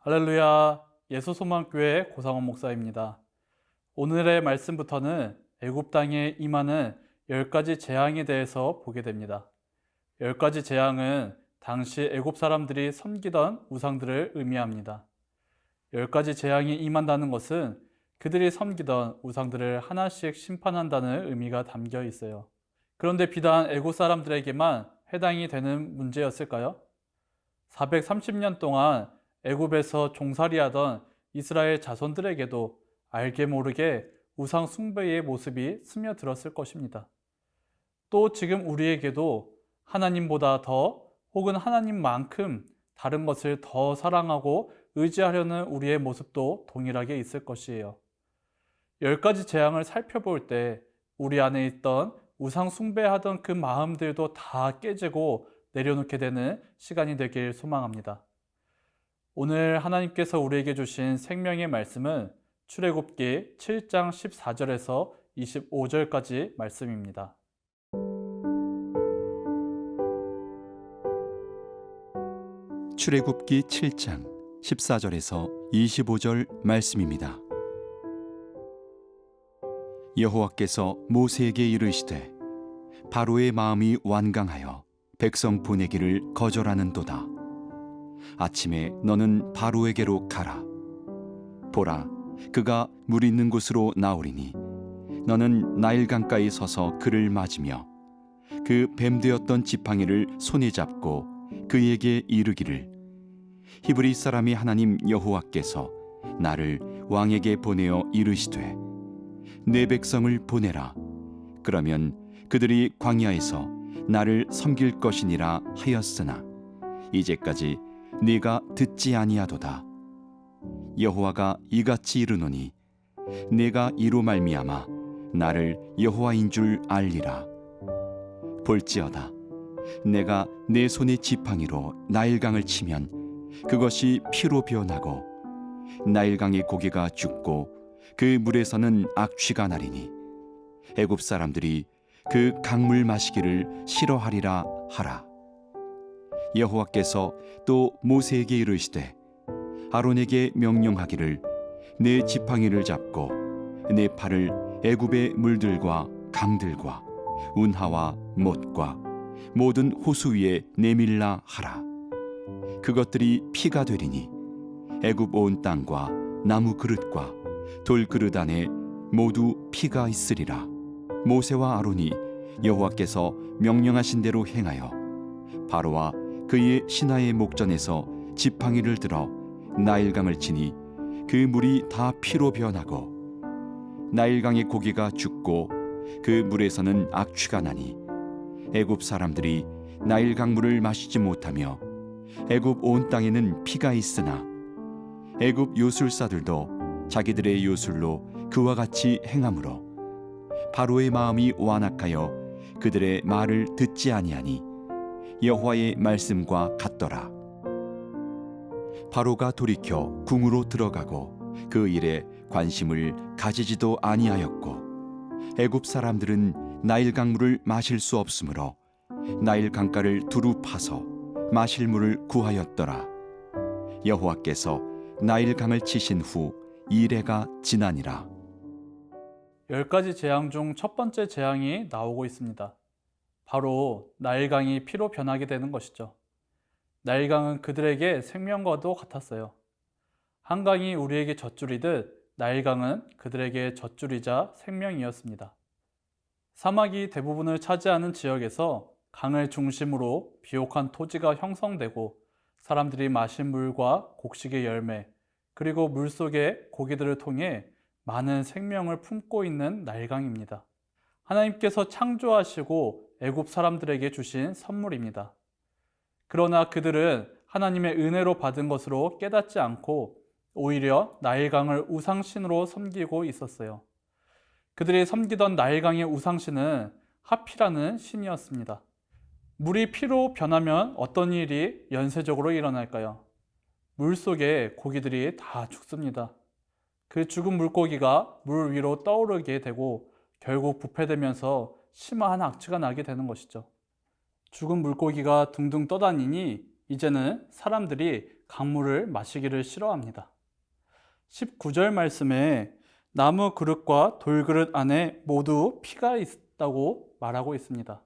할렐루야, 예수소망교회 고상원 목사입니다. 오늘의 말씀부터는 애굽 땅에 임하는 10가지 재앙에 대해서 보게 됩니다. 10가지 재앙은 당시 애굽 사람들이 섬기던 우상들을 의미합니다. 10가지 재앙이 임한다는 것은 그들이 섬기던 우상들을 하나씩 심판한다는 의미가 담겨 있어요. 그런데 비단 애굽 사람들에게만 해당이 되는 문제였을까요? 430년 동안 애굽에서 종살이하던 이스라엘 자손들에게도 알게 모르게 우상 숭배의 모습이 스며들었을 것입니다. 또 지금 우리에게도 하나님보다 더 혹은 하나님만큼 다른 것을 더 사랑하고 의지하려는 우리의 모습도 동일하게 있을 것이에요. 10가지 재앙을 살펴볼 때 우리 안에 있던 우상 숭배하던 그 마음들도 다 깨지고 내려놓게 되는 시간이 되길 소망합니다. 오늘 하나님께서 우리에게 주신 생명의 말씀은 출애굽기 7장 14절에서 25절까지 말씀입니다. 출애굽기 7장 14절에서 25절 말씀입니다. 여호와께서 모세에게 이르시되 바로의 마음이 완강하여 백성 보내기를 거절하는도다. 아침에 너는 바로에게로 가라. 보라, 그가 물 있는 곳으로 나오리니 너는 나일 강가에 서서 그를 맞으며 그 뱀되었던 지팡이를 손에 잡고 그에게 이르기를 히브리 사람이 하나님 여호와께서 나를 왕에게 보내어 이르시되 내 백성을 보내라. 그러면 그들이 광야에서 나를 섬길 것이니라 하였으나 이제까지 네가 듣지 아니하도다. 여호와가 이같이 이르노니 내가 이로 말미암아 나를 여호와인 줄 알리라. 볼지어다 내가 내 손의 지팡이로 나일강을 치면 그것이 피로 변하고 나일강의 고기가 죽고 그 물에서는 악취가 나리니 애굽 사람들이 그 강물 마시기를 싫어하리라 하라. 여호와께서 또 모세에게 이르시되 아론에게 명령하기를 내 지팡이를 잡고 내 팔을 애굽의 물들과 강들과 운하와 못과 모든 호수 위에 내밀라 하라. 그것들이 피가 되리니 애굽 온 땅과 나무 그릇과 돌 그릇 안에 모두 피가 있으리라. 모세와 아론이 여호와께서 명령하신 대로 행하여 바로와 그의 신하의 목전에서 지팡이를 들어 나일강을 치니 그 물이 다 피로 변하고 나일강의 고기가 죽고 그 물에서는 악취가 나니 애굽 사람들이 나일강 물을 마시지 못하며 애굽 온 땅에는 피가 있으나 애굽 요술사들도 자기들의 요술로 그와 같이 행하므로 바로의 마음이 완악하여 그들의 말을 듣지 아니하니 여호와의 말씀과 같더라. 바로가 돌이켜 궁으로 들어가고 그 일에 관심을 가지지도 아니하였고 애굽 사람들은 나일 강물을 마실 수 없으므로 나일 강가를 두루 파서 마실 물을 구하였더라. 여호와께서 나일 강을 치신 후 이레가 지나니라. 10가지 재앙 중 첫 번째 재앙이 나오고 있습니다. 바로 나일강이 피로 변하게 되는 것이죠. 나일강은 그들에게 생명과도 같았어요. 한강이 우리에게 젖줄이듯 나일강은 그들에게 젖줄이자 생명이었습니다. 사막이 대부분을 차지하는 지역에서 강을 중심으로 비옥한 토지가 형성되고 사람들이 마신 물과 곡식의 열매 그리고 물속의 고기들을 통해 많은 생명을 품고 있는 나일강입니다. 하나님께서 창조하시고 애굽 사람들에게 주신 선물입니다. 그러나 그들은 하나님의 은혜로 받은 것으로 깨닫지 않고 오히려 나일강을 우상신으로 섬기고 있었어요. 그들이 섬기던 나일강의 우상신은 하피라는 신이었습니다. 물이 피로 변하면 어떤 일이 연쇄적으로 일어날까요? 물속에 고기들이 다 죽습니다. 그 죽은 물고기가 물 위로 떠오르게 되고 결국 부패되면서 심한 악취가 나게 되는 것이죠. 죽은 물고기가 둥둥 떠다니니 이제는 사람들이 강물을 마시기를 싫어합니다. 19절 말씀에 나무 그릇과 돌그릇 안에 모두 피가 있다고 말하고 있습니다.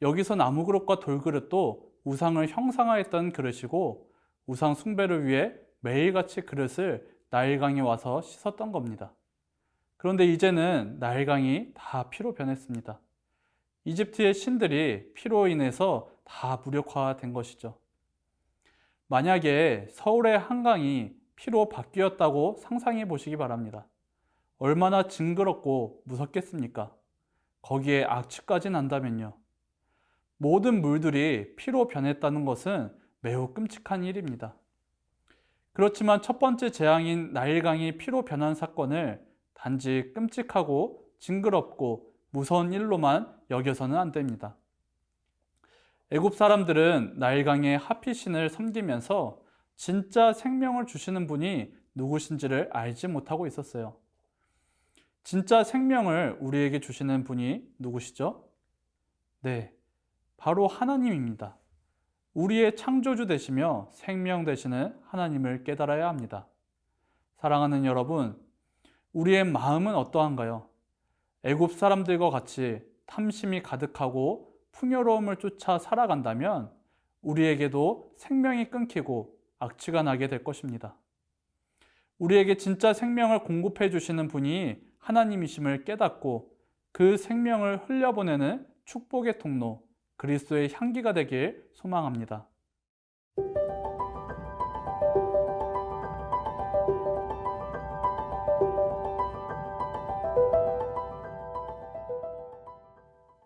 여기서 나무 그릇과 돌그릇도 우상을 형상화했던 그릇이고 우상 숭배를 위해 매일같이 그릇을 나일강에 와서 씻었던 겁니다. 그런데 이제는 나일강이 다 피로 변했습니다. 이집트의 신들이 피로 인해서 다 무력화된 것이죠. 만약에 서울의 한강이 피로 바뀌었다고 상상해 보시기 바랍니다. 얼마나 징그럽고 무섭겠습니까? 거기에 악취까지 난다면요. 모든 물들이 피로 변했다는 것은 매우 끔찍한 일입니다. 그렇지만 첫 번째 재앙인 나일강이 피로 변한 사건을 단지 끔찍하고 징그럽고 무서운 일로만 여겨서는 안 됩니다. 애굽 사람들은 나일강의 하피신을 섬기면서 진짜 생명을 주시는 분이 누구신지를 알지 못하고 있었어요. 진짜 생명을 우리에게 주시는 분이 누구시죠? 네, 바로 하나님입니다. 우리의 창조주 되시며 생명 되시는 하나님을 깨달아야 합니다. 사랑하는 여러분, 우리의 마음은 어떠한가요? 애굽 사람들과 같이 탐심이 가득하고 풍요로움을 쫓아 살아간다면 우리에게도 생명이 끊기고 악취가 나게 될 것입니다. 우리에게 진짜 생명을 공급해 주시는 분이 하나님이심을 깨닫고 그 생명을 흘려보내는 축복의 통로, 그리스도의 향기가 되길 소망합니다.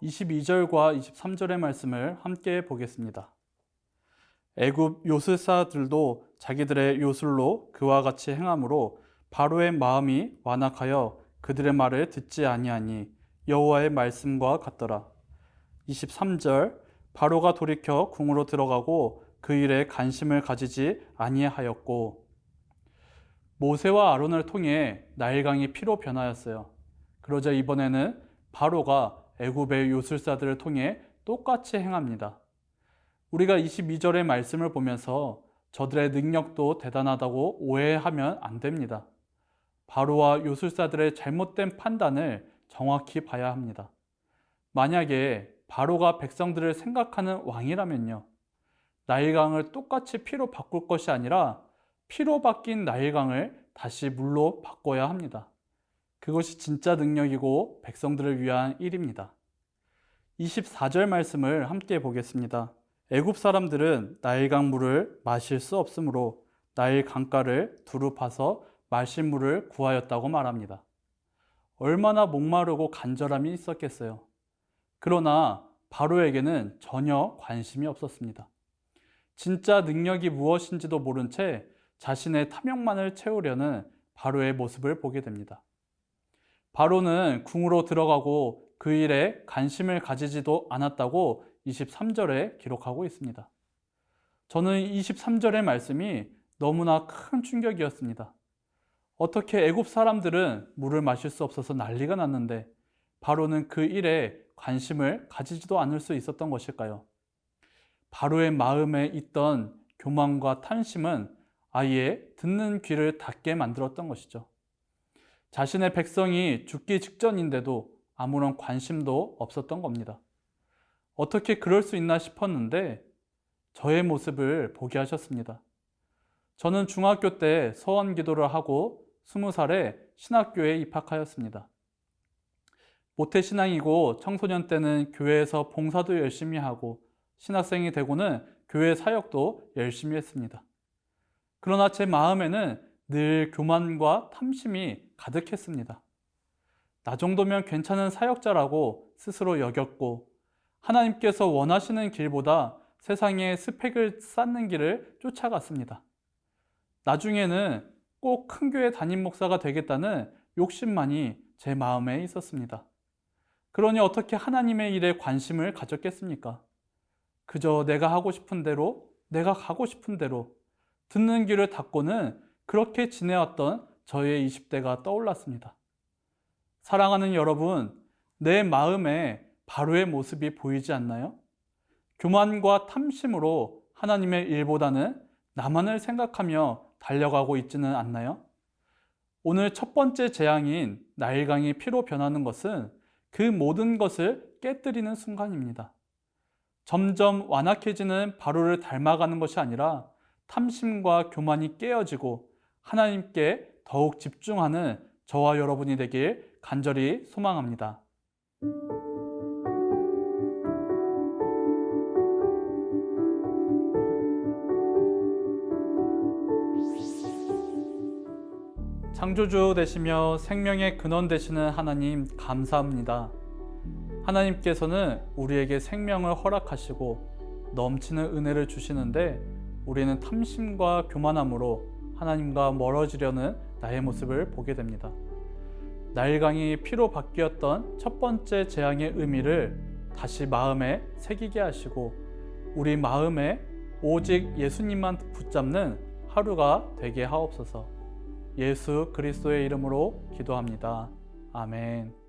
(22절과 23절의) 말씀을 함께 보겠습니다. 애굽 요술사들도 자기들의 요술로 그와 같이 행함으로 바로의 마음이 완악하여 그들의 말을 듣지 아니하니 여호와의 말씀과 같더라. 23절 바로가 돌이켜 궁으로 들어가고 그 일에 관심을 가지지 아니하였고, 모세와 아론을 통해 나일강이 피로 변하였어요. 그러자 이번에는 바로가 애굽의 요술사들을 통해 똑같이 행합니다. 우리가 22절의 말씀을 보면서 저들의 능력도 대단하다고 오해하면 안 됩니다. 바로와 요술사들의 잘못된 판단을 정확히 봐야 합니다. 만약에 바로가 백성들을 생각하는 왕이라면요, 나일강을 똑같이 피로 바꿀 것이 아니라 피로 바뀐 나일강을 다시 물로 바꿔야 합니다. 그것이 진짜 능력이고 백성들을 위한 일입니다. 24절 말씀을 함께 보겠습니다. 애굽 사람들은 나일강 물을 마실 수 없으므로 나일 강가를 두루 파서 마실 물을 구하였다고 말합니다. 얼마나 목마르고 간절함이 있었겠어요. 그러나 바로에게는 전혀 관심이 없었습니다. 진짜 능력이 무엇인지도 모른 채 자신의 탐욕만을 채우려는 바로의 모습을 보게 됩니다. 바로는 궁으로 들어가고 그 일에 관심을 가지지도 않았다고 23절에 기록하고 있습니다. 저는 23절의 말씀이 너무나 큰 충격이었습니다. 어떻게 애굽 사람들은 물을 마실 수 없어서 난리가 났는데 바로는 그 일에 관심을 가지지도 않을 수 있었던 것일까요? 바로의 마음에 있던 교만과 탐심은 아예 듣는 귀를 닫게 만들었던 것이죠. 자신의 백성이 죽기 직전인데도 아무런 관심도 없었던 겁니다. 어떻게 그럴 수 있나 싶었는데 저의 모습을 보게 하셨습니다. 저는 중학교 때 서원 기도를 하고 20살에 신학교에 입학하였습니다. 모태신앙이고 청소년 때는 교회에서 봉사도 열심히 하고 신학생이 되고는 교회 사역도 열심히 했습니다. 그러나 제 마음에는 늘 교만과 탐심이 가득했습니다. 나 정도면 괜찮은 사역자라고 스스로 여겼고 하나님께서 원하시는 길보다 세상의 스펙을 쌓는 길을 쫓아갔습니다. 나중에는 꼭 큰 교회 담임 목사가 되겠다는 욕심만이 제 마음에 있었습니다. 그러니 어떻게 하나님의 일에 관심을 가졌겠습니까? 그저 내가 하고 싶은 대로, 내가 가고 싶은 대로 듣는 귀를 닫고는 그렇게 지내왔던 저의 20대가 떠올랐습니다. 사랑하는 여러분, 내 마음에 바로의 모습이 보이지 않나요? 교만과 탐심으로 하나님의 일보다는 나만을 생각하며 달려가고 있지는 않나요? 오늘 첫 번째 재앙인 나일강이 피로 변하는 것은 그 모든 것을 깨뜨리는 순간입니다. 점점 완악해지는 바로를 닮아가는 것이 아니라 탐심과 교만이 깨어지고 하나님께 더욱 집중하는 저와 여러분이 되길 간절히 소망합니다. 창조주 되시며 생명의 근원 되시는 하나님 감사합니다. 하나님께서는 우리에게 생명을 허락하시고 넘치는 은혜를 주시는데 우리는 탐심과 교만함으로 하나님과 멀어지려는 나의 모습을 보게 됩니다. 나일강이 피로 바뀌었던 첫 번째 재앙의 의미를 다시 마음에 새기게 하시고 우리 마음에 오직 예수님만 붙잡는 하루가 되게 하옵소서. 예수 그리스도의 이름으로 기도합니다. 아멘.